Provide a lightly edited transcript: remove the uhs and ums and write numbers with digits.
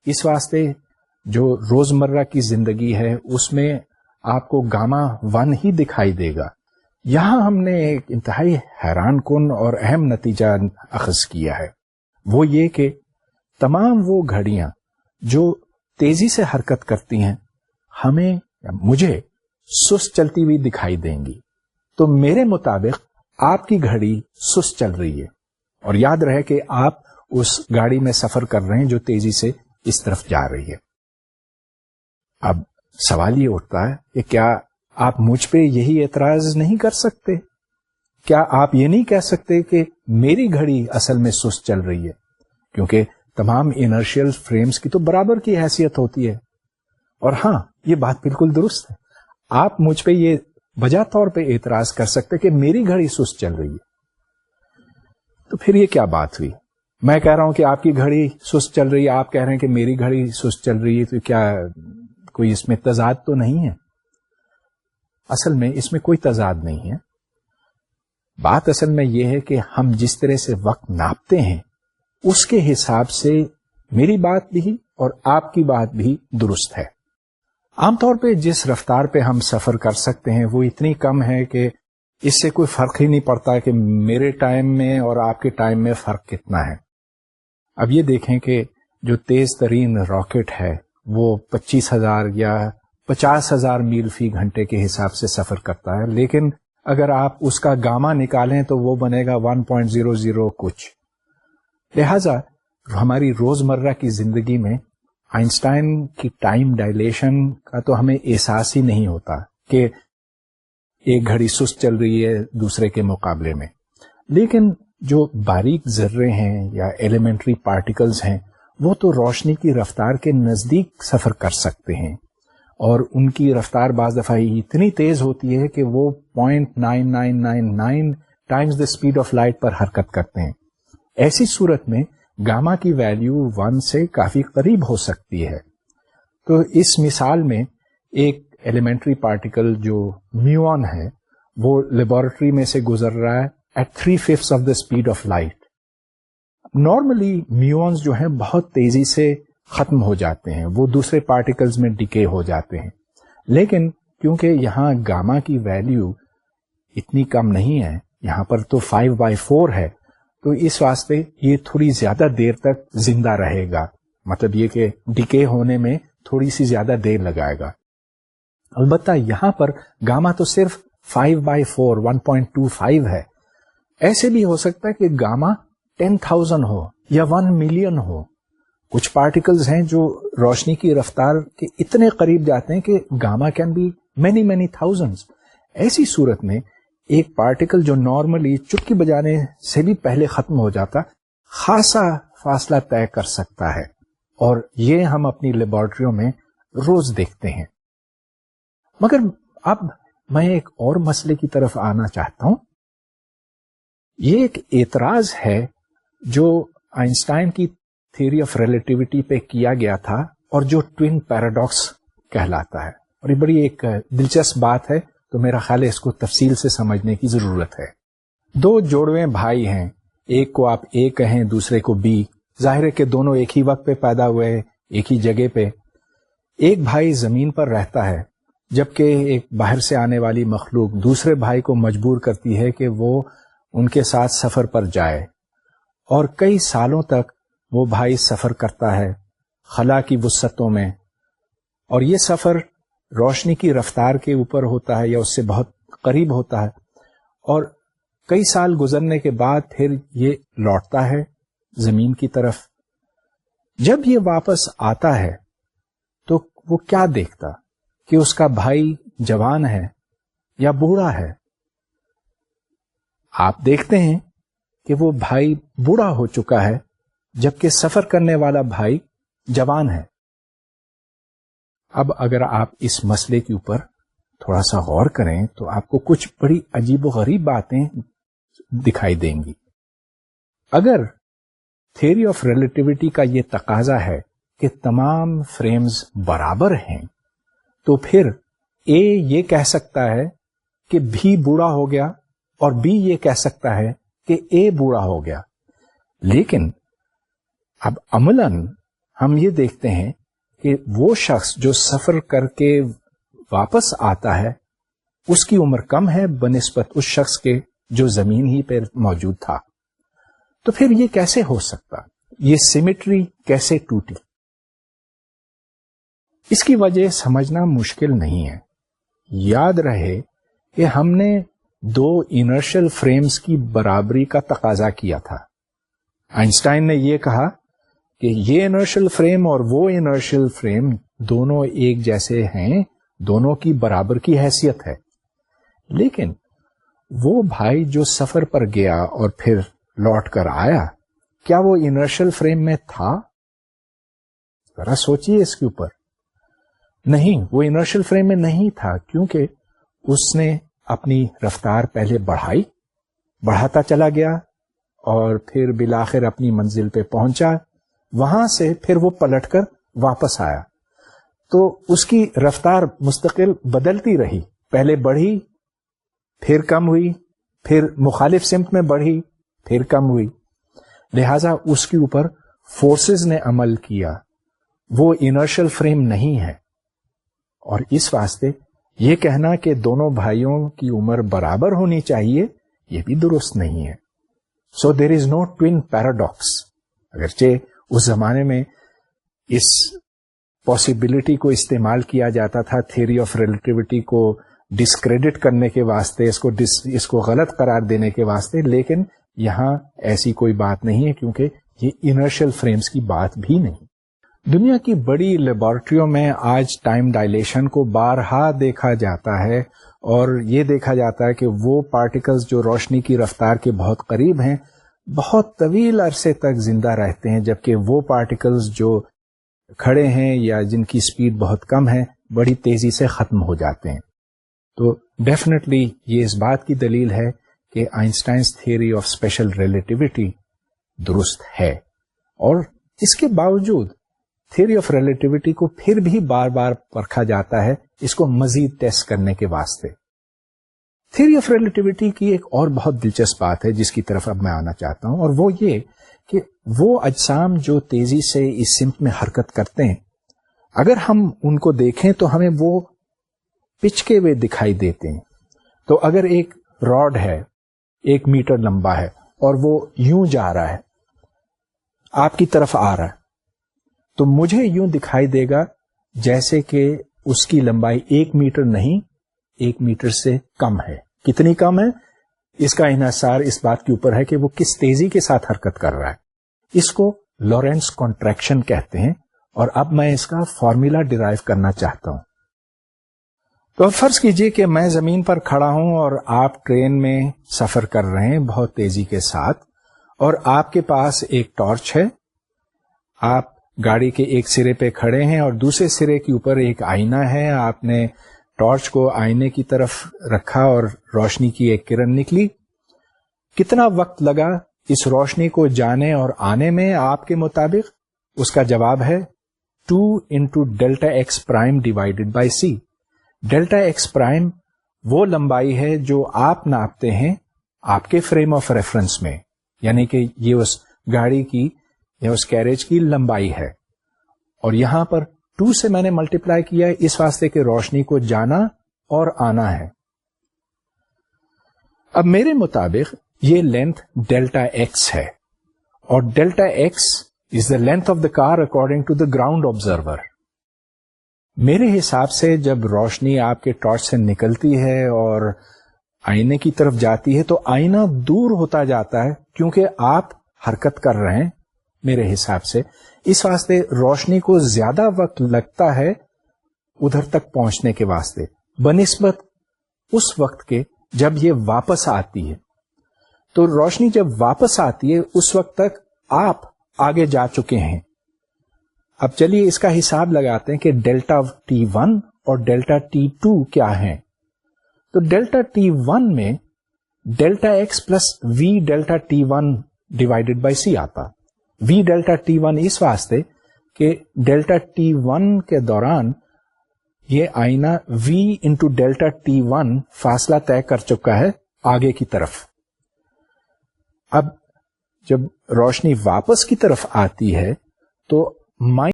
اس واسطے جو روزمرہ کی زندگی ہے اس میں آپ کو گاما 1 ہی دکھائی دے گا. یہاں ہم نے ایک انتہائی حیران کن اور اہم نتیجہ اخذ کیا ہے، وہ یہ کہ تمام وہ گھڑیاں جو تیزی سے حرکت کرتی ہیں ہمیں یا مجھے سست چلتی ہوئی دکھائی دیں گی. تو میرے مطابق آپ کی گھڑی سست چل رہی ہے، اور یاد رہے کہ آپ اس گاڑی میں سفر کر رہے ہیں جو تیزی سے اس طرف جا رہی ہے. اب سوال یہ اٹھتا ہے کہ کیا آپ مجھ پہ یہی اعتراض نہیں کر سکتے؟ کیا آپ یہ نہیں کہہ سکتے کہ میری گھڑی اصل میں سست چل رہی ہے؟ کیونکہ تمام انرشیل فریمز کی تو برابر کی حیثیت ہوتی ہے. اور ہاں، یہ بات بالکل درست ہے، آپ مجھ پہ یہ بجا طور پہ اعتراض کر سکتے کہ میری گھڑی سست چل رہی ہے. تو پھر یہ کیا بات ہوئی؟ میں کہہ رہا ہوں کہ آپ کی گھڑی سست چل رہی ہے، آپ کہہ رہے ہیں کہ میری گھڑی سست چل رہی ہے، تو کیا کوئی اس میں تضاد تو نہیں ہے؟ اصل میں اس میں کوئی تضاد نہیں ہے. بات اصل میں یہ ہے کہ ہم جس طرح سے وقت ناپتے ہیں اس کے حساب سے میری بات بھی اور آپ کی بات بھی درست ہے. عام طور پہ جس رفتار پہ ہم سفر کر سکتے ہیں وہ اتنی کم ہے کہ اس سے کوئی فرق ہی نہیں پڑتا کہ میرے ٹائم میں اور آپ کے ٹائم میں فرق کتنا ہے. اب یہ دیکھیں کہ جو تیز ترین راکٹ ہے وہ 25,000 یا 50,000 میل فی گھنٹے کے حساب سے سفر کرتا ہے، لیکن اگر آپ اس کا گاما نکالیں تو وہ بنے گا 1.00 کچھ. لہذا ہماری روزمرہ کی زندگی میں آئنسٹائن کی ٹائم ڈائلیشن کا تو ہمیں احساس ہی نہیں ہوتا کہ ایک گھڑی سست چل رہی ہے دوسرے کے مقابلے میں. لیکن جو باریک ذرے ہیں یا ایلیمنٹری پارٹیکلز ہیں وہ تو روشنی کی رفتار کے نزدیک سفر کر سکتے ہیں، اور ان کی رفتار بعض دفعہ اتنی تیز ہوتی ہے کہ وہ 0.9999 times the speed of light پر حرکت کرتے ہیں. ایسی صورت میں گاما کی ویلیو 1 سے کافی قریب ہو سکتی ہے. تو اس مثال میں ایک ایلیمنٹری پارٹیکل جو میون ہے وہ لیبورٹری میں سے گزر رہا ہے at 3/5 of the speed of light. Normally muons جو ہیں بہت تیزی سے ختم ہو جاتے ہیں، وہ دوسرے پارٹیکلز میں ڈیکے ہو جاتے ہیں، لیکن کیونکہ یہاں گاما کی ویلیو اتنی کم نہیں ہے، یہاں پر تو 5/4 ہے، تو اس واسطے یہ تھوڑی زیادہ دیر تک زندہ رہے گا. مطلب یہ کہ ڈیکے ہونے میں تھوڑی سی زیادہ دیر لگائے گا. البتہ یہاں پر گاما تو صرف 5/4 1.25 ہے. ایسے بھی ہو سکتا ہے کہ گاما 10,000 ہو یا 1 ملین ہو. کچھ پارٹیکلز ہیں جو روشنی کی رفتار کے اتنے قریب جاتے ہیں کہ gamma can be many thousands. ایسی صورت میں ایک پارٹیکل جو نارملی چٹکی بجانے سے بھی پہلے ختم ہو جاتا خاصا فاصلہ طے کر سکتا ہے، اور یہ ہم اپنی لیبارٹریوں میں روز دیکھتے ہیں. مگر اب میں ایک اور مسئلے کی طرف آنا چاہتا ہوں. یہ ایک اعتراض ہے جو آئنسٹائن کی تھیوری آف ریلیٹیوٹی پہ کیا گیا تھا اور جو ٹوین پیراڈاکس کہلاتا ہے، اور یہ بڑی ایک دلچسپ بات ہے، تو میرا خیال ہے اس کو تفصیل سے سمجھنے کی ضرورت ہے. 2 جوڑوے بھائی ہیں، ایک کو آپ اے کہیں دوسرے کو بی. ظاہر ہے کہ دونوں ایک ہی وقت پہ پیدا ہوئے، ایک ہی جگہ پہ. ایک بھائی زمین پر رہتا ہے، جبکہ ایک باہر سے آنے والی مخلوق دوسرے بھائی کو مجبور کرتی ہے کہ وہ ان کے ساتھ سفر پر جائے، اور کئی سالوں تک وہ بھائی سفر کرتا ہے خلا کی وسعتوں میں، اور یہ سفر روشنی کی رفتار کے اوپر ہوتا ہے یا اس سے بہت قریب ہوتا ہے، اور کئی سال گزرنے کے بعد پھر یہ لوٹتا ہے زمین کی طرف. جب یہ واپس آتا ہے تو وہ کیا دیکھتا کہ اس کا بھائی جوان ہے یا بوڑھا ہے؟ آپ دیکھتے ہیں کہ وہ بھائی بوڑھا ہو چکا ہے جبکہ سفر کرنے والا بھائی جوان ہے. اب اگر آپ اس مسئلے کے اوپر تھوڑا سا غور کریں تو آپ کو کچھ بڑی عجیب و غریب باتیں دکھائی دیں گی. اگر تھیوری آف ریلیٹیوٹی کا یہ تقاضا ہے کہ تمام فریمز برابر ہیں تو پھر اے یہ کہہ سکتا ہے کہ بھی بوڑھا ہو گیا اور بی یہ کہہ سکتا ہے کہ اے بوڑھا ہو گیا. لیکن اب عملاً ہم یہ دیکھتے ہیں کہ وہ شخص جو سفر کر کے واپس آتا ہے اس کی عمر کم ہے بنسبت اس شخص کے جو زمین ہی پر موجود تھا. تو پھر یہ کیسے ہو سکتا؟ یہ سیمیٹری کیسے ٹوٹی؟ اس کی وجہ سمجھنا مشکل نہیں ہے. یاد رہے کہ ہم نے دو انرشل فریمز کی برابری کا تقاضا کیا تھا. آئنسٹائن نے یہ کہا کہ یہ انرشل فریم اور وہ انرشل فریم دونوں ایک جیسے ہیں، دونوں کی برابر کی حیثیت ہے. لیکن وہ بھائی جو سفر پر گیا اور پھر لوٹ کر آیا، کیا وہ انرشل فریم میں تھا؟ ذرا سوچیے اس کے اوپر. نہیں، وہ انرشل فریم میں نہیں تھا، کیونکہ اس نے اپنی رفتار پہلے بڑھاتا چلا گیا اور پھر بالآخر اپنی منزل پہ پہنچا. وہاں سے پھر وہ پلٹ کر واپس آیا، تو اس کی رفتار مستقل بدلتی رہی. پہلے بڑھی، پھر کم ہوئی، پھر مخالف سمت میں بڑھی، پھر کم ہوئی. لہذا اس کے اوپر فورسز نے عمل کیا. وہ انرشل فریم نہیں ہے. اور اس واسطے یہ کہنا کہ دونوں بھائیوں کی عمر برابر ہونی چاہیے، یہ بھی درست نہیں ہے. سو دیر از نو ٹوین پیراڈاکس. اگرچہ اس زمانے میں اس پاسبلٹی کو استعمال کیا جاتا تھا تھیوری آف ریلیٹیوٹی کو ڈسکریڈٹ کرنے کے واسطے، اس کو غلط قرار دینے کے واسطے، لیکن یہاں ایسی کوئی بات نہیں ہے کیونکہ یہ انرشل فریمز کی بات بھی نہیں. دنیا کی بڑی لیبارٹریوں میں آج ٹائم ڈائلیشن کو بارہا دیکھا جاتا ہے، اور یہ دیکھا جاتا ہے کہ وہ پارٹیکلز جو روشنی کی رفتار کے بہت قریب ہیں بہت طویل عرصے تک زندہ رہتے ہیں، جبکہ وہ پارٹیکلز جو کھڑے ہیں یا جن کی سپیڈ بہت کم ہے بڑی تیزی سے ختم ہو جاتے ہیں. تو ڈیفینیٹلی یہ اس بات کی دلیل ہے کہ آئنسٹائنز تھیوری آف اسپیشل ریلیٹیوٹی درست ہے. اور اس کے باوجود تھیوری آف ریلیٹیوٹی کو پھر بھی بار بار پرکھا جاتا ہے اس کو مزید ٹیسٹ کرنے کے واسطے. تھیوری آف ریلیٹیوٹی کی ایک اور بہت دلچسپ بات ہے جس کی طرف اب میں آنا چاہتا ہوں، اور وہ یہ کہ وہ اجسام جو تیزی سے اس سمت میں حرکت کرتے ہیں، اگر ہم ان کو دیکھیں تو ہمیں وہ پچکے ہوئے دکھائی دیتے ہیں. تو اگر ایک راڈ ہے 1 میٹر لمبا ہے اور وہ یوں جا رہا ہے، آپ کی طرف آ رہا ہے، تو مجھے یوں دکھائی دے گا جیسے کہ اس کی لمبائی 1 میٹر نہیں 1 میٹر سے کم ہے. کتنی کم ہے؟ اس کا انحصار اس بات کے اوپر ہے کہ وہ کس تیزی کے ساتھ حرکت کر رہا ہے. اس کو لورینس کانٹریکشن کہتے ہیں، اور اب میں اس کا فارمولا ڈرائیو کرنا چاہتا ہوں. تو فرض کیجئے کہ میں زمین پر کھڑا ہوں اور آپ ٹرین میں سفر کر رہے ہیں بہت تیزی کے ساتھ، اور آپ کے پاس ایک ٹارچ ہے. آپ گاڑی کے ایک سرے پہ کھڑے ہیں اور دوسرے سرے کے اوپر ایک آئینہ ہے. آپ نے ٹارچ کو آئینے کی طرف رکھا اور روشنی کی ایک کرن نکلی. کتنا وقت لگا اس روشنی کو جانے اور آنے میں آپ کے مطابق؟ اس کا جواب ہے 2 into delta X prime divided by C. Delta X prime وہ لمبائی ہے جو آپ ناپتے ہیں آپ کے فریم آف ریفرنس میں، یعنی کہ یہ اس گاڑی کی یا اس کیریج کی لمبائی ہے، اور یہاں پر 2 سے میں نے ملٹیپلائی کیا اس واسطے کہ روشنی کو جانا اور آنا ہے. اب میرے مطابق یہ لینتھ ڈیلٹا ایکس ہے، اور delta X is the length of the car according to the ground observer. میرے حساب سے جب روشنی آپ کے ٹارچ سے نکلتی ہے اور آئینے کی طرف جاتی ہے تو آئینہ دور ہوتا جاتا ہے کیونکہ آپ حرکت کر رہے ہیں. میرے حساب سے اس واسطے روشنی کو زیادہ وقت لگتا ہے ادھر تک پہنچنے کے واسطے بنسبت اس وقت کے جب یہ واپس آتی ہے. تو روشنی جب واپس آتی ہے اس وقت تک آپ آگے جا چکے ہیں. اب چلیے اس کا حساب لگاتے ہیں کہ ڈیلٹا T1 اور ڈیلٹا T2 کیا ہیں. تو ڈیلٹا T1 میں delta X plus V delta T1 divided by C آتا. وی ڈیلٹا T1 اس واسطے کہ ڈیلٹا T1 کے دوران یہ آئینہ V انٹو ڈیلٹا T1 فاصلہ طے کر چکا ہے آگے کی طرف. اب جب روشنی واپس کی طرف آتی ہے تو